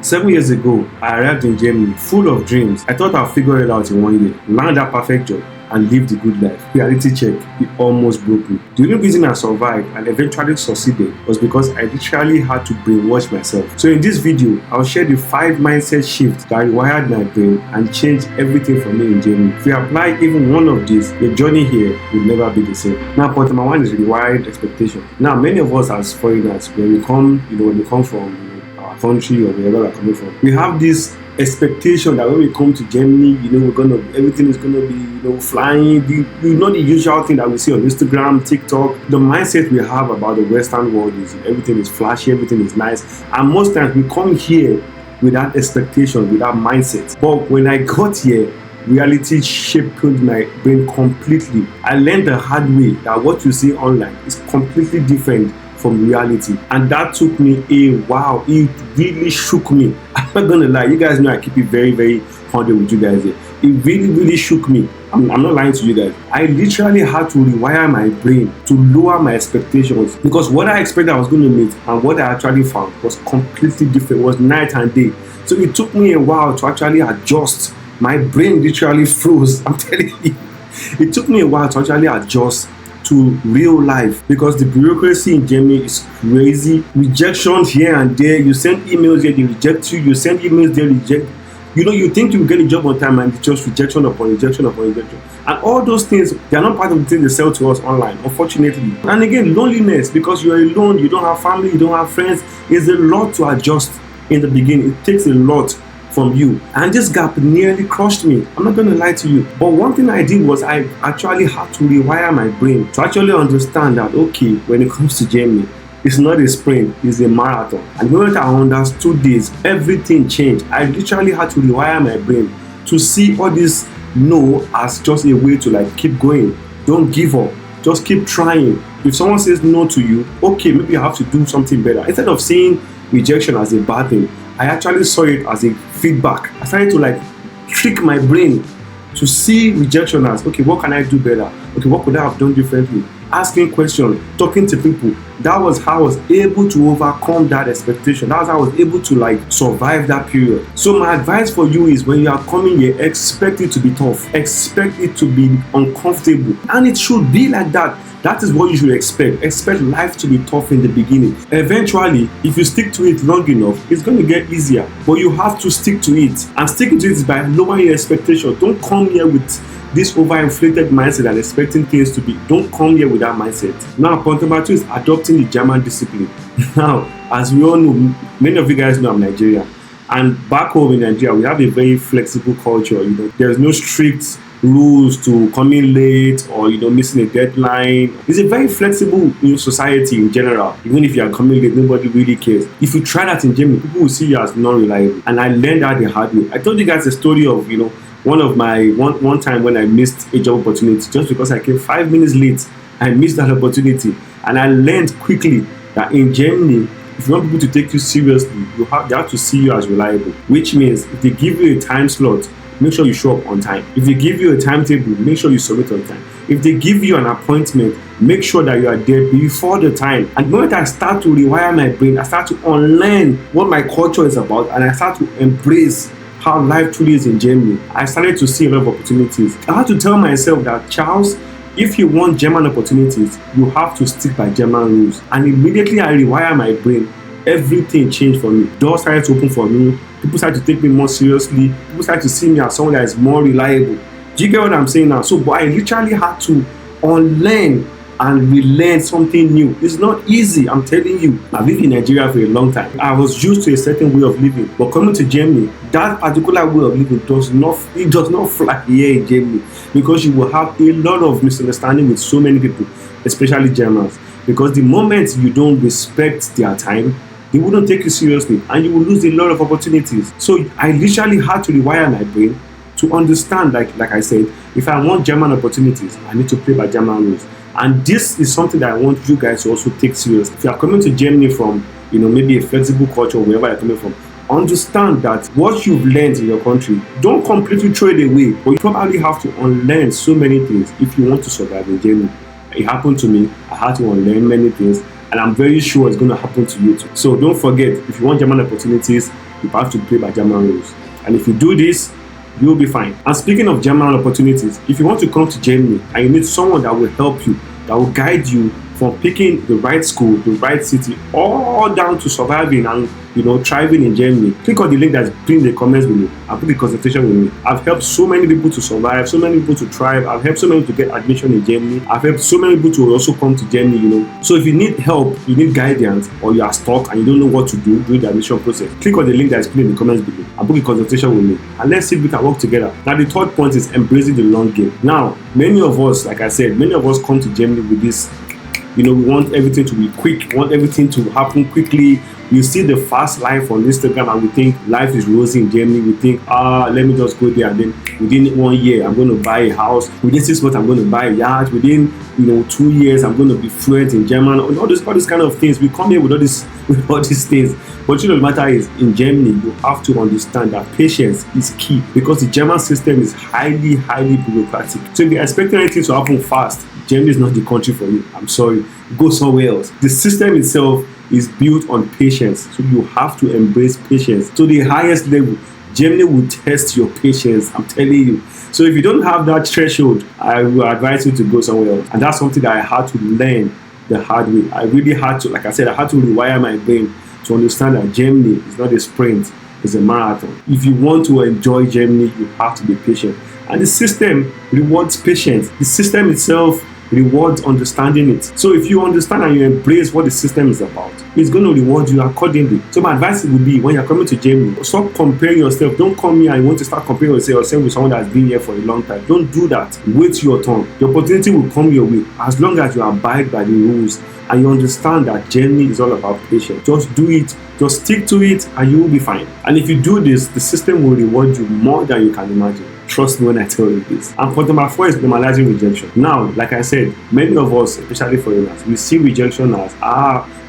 7 years ago, I arrived in Germany full of dreams. I thought I'd figure it out in 1 year, land that perfect job, and live the good life. Reality check, it almost broke me. The only reason I survived and eventually succeeded was because I literally had to brainwash myself. So in this video, I'll share the 5 mindset shifts that rewired my brain and changed everything for me in Germany. If you apply even one of these, your journey here will never be the same. Now, point number 1 is rewired expectation. Now, many of us as foreigners, when we come from our country or wherever we're coming from, we have this expectation that when we come to Germany, everything is gonna be, flying. The usual thing that we see on Instagram, TikTok. The mindset we have about the Western world is everything is flashy, everything is nice, and most times we come here with that expectation, with that mindset. But when I got here, reality shaped my brain completely. I learned the hard way that what you see online is completely different from reality, and that took me a while. It really shook me. I'm not gonna lie, you guys know I keep it very, very 100 with you guys here. It really shook me. I'm not lying to you guys. I literally had to rewire my brain to lower my expectations, because what I expected I was going to meet and what I actually found was completely different. It was night and day. So it took me a while to actually adjust. My brain literally froze. I'm telling you, it took me a while to actually adjust to real life, because the bureaucracy in Germany is crazy. Rejections here and there. You send emails here, they reject you. You send emails, they reject. You think you will get a job on time, and it's just rejection upon rejection upon rejection. And all those things, they are not part of the things they sell to us online, unfortunately. And again, loneliness, because you are alone, you don't have family, you don't have friends. It's a lot to adjust in the beginning. It takes a lot from you, and this gap nearly crushed me. I'm not going to lie to you, but one thing I did was I actually had to rewire my brain to actually understand that, okay, when it comes to Germany, it's not a sprint, it's a marathon. And the moment I understood this, everything changed. I literally had to rewire my brain to see all this no as just a way to keep going. Don't give up, just keep trying. If someone says no to you, okay, maybe you have to do something better. Instead of seeing rejection as a bad thing, I actually saw it as a feedback. I started to trick my brain to see rejection as, okay, what can I do better? Okay, what could I have done differently? Asking questions, talking to people. That was how I was able to overcome that expectation. That was how I was able to survive that period. So my advice for you is, when you are coming here, expect it to be tough. Expect it to be uncomfortable. And it should be like that. That is what you should expect. Expect life to be tough in the beginning. Eventually, if you stick to it long enough, it's going to get easier. But you have to stick to it. And sticking to it is by lowering your expectation. Don't come here with this overinflated mindset and expecting things to be. Don't come here with that mindset. Now, point number 2 is adopting the German discipline. Now, as we all know, many of you guys know I'm Nigerian. And back home in Nigeria, we have a very flexible culture. There's no strict rules to coming late or missing a deadline. It's a very flexible society in general. Even if you are coming late, nobody really cares. If you try that in Germany, people will see you as non-reliable. And I learned that the hard way. I told you guys a story of one time when I missed a job opportunity just because I came 5 minutes late. I missed that opportunity, and I learned quickly that in Germany, if you want people to take you seriously, they have to see you as reliable. Which means if they give you a time slot, make sure you show up on time. If they give you a timetable, make sure you submit on time. If they give you an appointment, make sure that you are there before the time. And the moment I start to rewire my brain, I start to unlearn what my culture is about, and I start to embrace how life truly is in Germany. I started to see a lot of opportunities. I had to tell myself that, Charles, if you want German opportunities, you have to stick by German rules. And immediately I rewire my brain, everything changed for me. Doors started to open for me. People started to take me more seriously. People started to see me as someone that is more reliable. Do you get what I'm saying now? So, but I literally had to unlearn and relearn something new. It's not easy, I'm telling you. I've lived in Nigeria for a long time. I was used to a certain way of living. But coming to Germany, that particular way of living does not fly here in Germany, because you will have a lot of misunderstanding with so many people, especially Germans. Because the moment you don't respect their time, they wouldn't take you seriously, and you will lose a lot of opportunities. So I literally had to rewire my brain to understand, like I said, if I want German opportunities, I need to play by German rules. And this is something that I want you guys to also take seriously. If you are coming to Germany from, maybe a flexible culture, wherever you're coming from, understand that what you've learned in your country, don't completely throw it away, but you probably have to unlearn so many things if you want to survive in Germany. It happened to me. I had to unlearn many things, and I'm very sure it's going to happen to you too. So don't forget, if you want German opportunities, you have to play by German rules. And if you do this, you'll be fine. And speaking of German opportunities, if you want to come to Germany and you need someone that will help you, that will guide you from picking the right school, the right city, all down to surviving and thriving in Germany, click on the link that's in the comments below and put the consultation with me. I've helped so many people to survive, so many people to thrive. I've helped so many people to get admission in Germany. I've helped so many people to also come to Germany, So if you need help, you need guidance, or you are stuck and you don't know what to do during the admission process, click on the link that's in the comments below and book a consultation with me. And let's see if we can work together. Now the third point is embracing the long game. Now, many of us, like I said, come to Germany with this, we want everything to be quick, we want everything to happen quickly. You see the fast life on Instagram and we think life is rosy in Germany. We think, let me just go there and then within 1 year, I'm going to buy a house. Within 6 months, I'm going to buy a yacht. Within, 2 years, I'm going to be fluent in German. All these kind of things. We come here with all these things. But the matter is, in Germany, you have to understand that patience is key because the German system is highly, highly bureaucratic. So if you're expecting anything to happen fast, Germany is not the country for you. I'm sorry. Go somewhere else. The system itself is built on patience. So you have to embrace patience to the highest level. Germany will test your patience. I'm telling you. So if you don't have that threshold, I will advise you to go somewhere else. And that's something that I had to learn the hard way. I really had to, like I said, I had to rewire my brain to understand that Germany is not a sprint, it's a marathon. If you want to enjoy Germany, you have to be patient. And the system rewards patience. The system itself rewards understanding it. So if you understand and you embrace what the system is about, it's going to reward you accordingly. So my advice would be, when you're coming to Germany, stop comparing yourself. Don't come here and you want to start comparing yourself with someone that's been here for a long time. Don't do that. Wait your turn. The opportunity will come your way as long as you abide by the rules and you understand that Germany is all about patience. Just do it. Just stick to it and you will be fine. And if you do this, the system will reward you more than you can imagine. Trust me when I tell you this. And point number 4 is normalizing rejection. Now, like I said, many of us, especially foreigners, we see rejection as,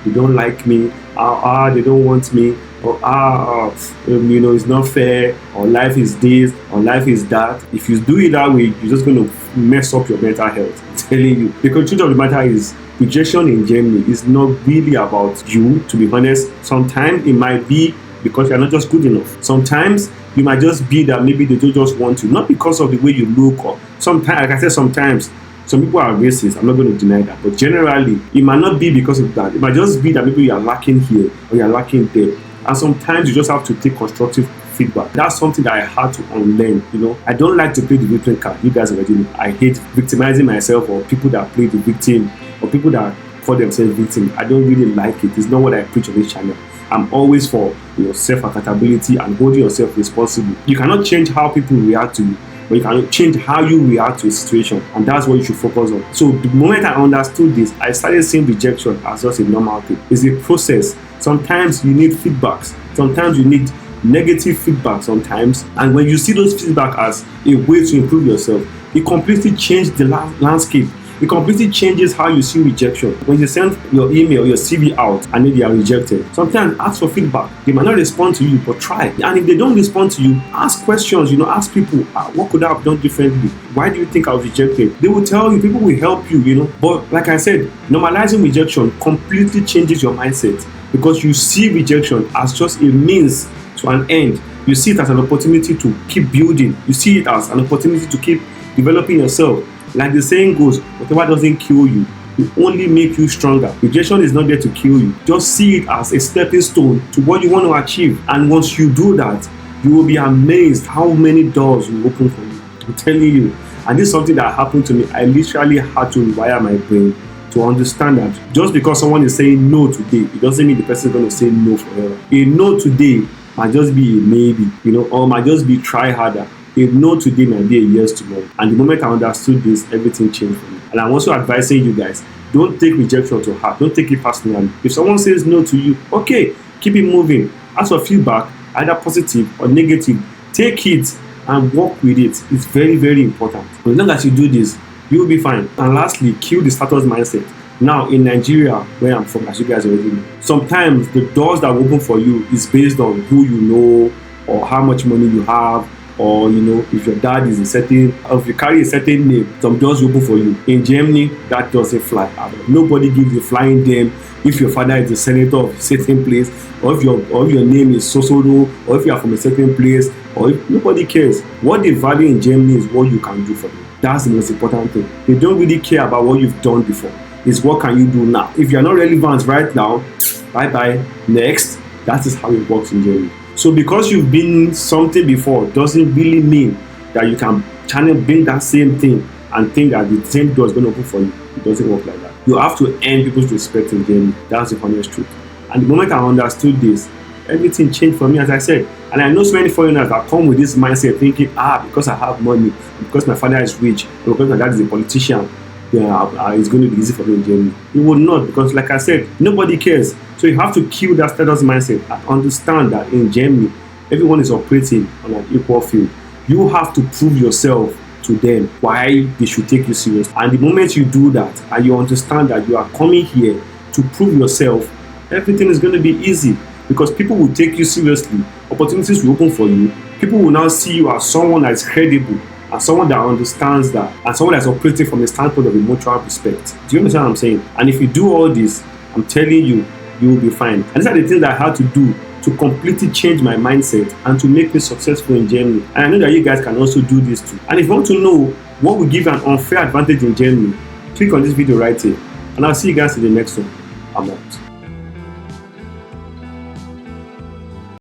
they don't like me, they don't want me, or it's not fair, or life is this, or life is that. If you do it that way, you're just going to mess up your mental health. I'm telling you. Because the truth of the matter is, rejection in Germany is not really about you, to be honest. Sometimes it might be because you're not just good enough. Sometimes you might just be that maybe they don't just want you, not because of the way you look, or sometimes, like I said, sometimes some people are racist. I'm not going to deny that, but generally it might not be because of that. It might just be that maybe you are lacking here or you are lacking there, and sometimes you just have to take constructive feedback. That's something that I had to unlearn. I don't like to play the victim card. You guys already know. I hate victimizing myself or people that play the victim or people that call themselves victim. I don't really like it. It's not what I preach on this channel. I'm always for self-accountability and holding yourself responsible. You cannot change how people react to you, but you can change how you react to a situation, and that's what you should focus on. So the moment I understood this, I started seeing rejection as just a normal thing. It's a process. Sometimes you need feedbacks. Sometimes you need negative feedback sometimes, and when you see those feedback as a way to improve yourself, it completely changed the landscape. It completely changes how you see rejection. When you send your email, your CV out, and then they are rejected, sometimes ask for feedback. They might not respond to you, but try. And if they don't respond to you, ask questions. Ask people, what could I have done differently? Why do you think I was rejected? They will tell you. People will help you. But like I said, normalizing rejection completely changes your mindset because you see rejection as just a means to an end. You see it as an opportunity to keep building. You see it as an opportunity to keep developing yourself. Like the saying goes, whatever doesn't kill you, will only make you stronger. Rejection is not there to kill you. Just see it as a stepping stone to what you want to achieve. And once you do that, you will be amazed how many doors will open for you. I'm telling you. And this is something that happened to me. I literally had to rewire my brain to understand that just because someone is saying no today, it doesn't mean the person is going to say no forever. A no today might just be a maybe, or might just be try harder. A no today might be a yes tomorrow. And the moment I understood this, everything changed for me. And I'm also advising you guys, don't take rejection to heart. Don't take it personally. If someone says no to you, okay, keep it moving. Ask for feedback, either positive or negative. Take it and work with it. It's very, very important. As long as you do this, you will be fine. And lastly, kill the status mindset. Now, in Nigeria, where I'm from, as you guys already know, sometimes the doors that open for you is based on who you know, or how much money you have, or if your dad is a certain, or if you carry a certain name, some doors open for you. In Germany, that doesn't fly. Nobody gives a flying damn if your father is a senator of a certain place, or if your name is Sosoro, or if you are from a certain place, or if nobody cares. What they value in Germany is what you can do for them. That's the most important thing. They don't really care about what you've done before. It's what can you do now. If you're not relevant right now, bye bye, next. That is how it works in Germany. So because you've been something before doesn't really mean that you can bring that same thing and think that the same door is going to open for you. It doesn't work like that. You have to earn people's respect in Germany. That's the honest truth. And the moment I understood this, everything changed for me, as I said. And I know so many foreigners that come with this mindset thinking, because I have money, because my father is rich, or because my dad is a politician, it's going to be easy for me in Germany. It will not, because like I said, nobody cares. So you have to kill that status mindset and understand that in Germany, everyone is operating on an equal field. You have to prove yourself to them why they should take you serious. And the moment you do that and you understand that you are coming here to prove yourself, everything is going to be easy, because people will take you seriously. Opportunities will open for you. People will now see you as someone that is credible, as someone that understands that, and someone that's operating from the standpoint of a mutual respect. Do you understand what I'm saying? And if you do all this, I'm telling you, you will be fine. And these are the things that I had to do to completely change my mindset and to make me successful in Germany. And I know that you guys can also do this too. And if you want to know what will give you an unfair advantage in Germany, click on this video right here. And I'll see you guys in the next one. I'm out.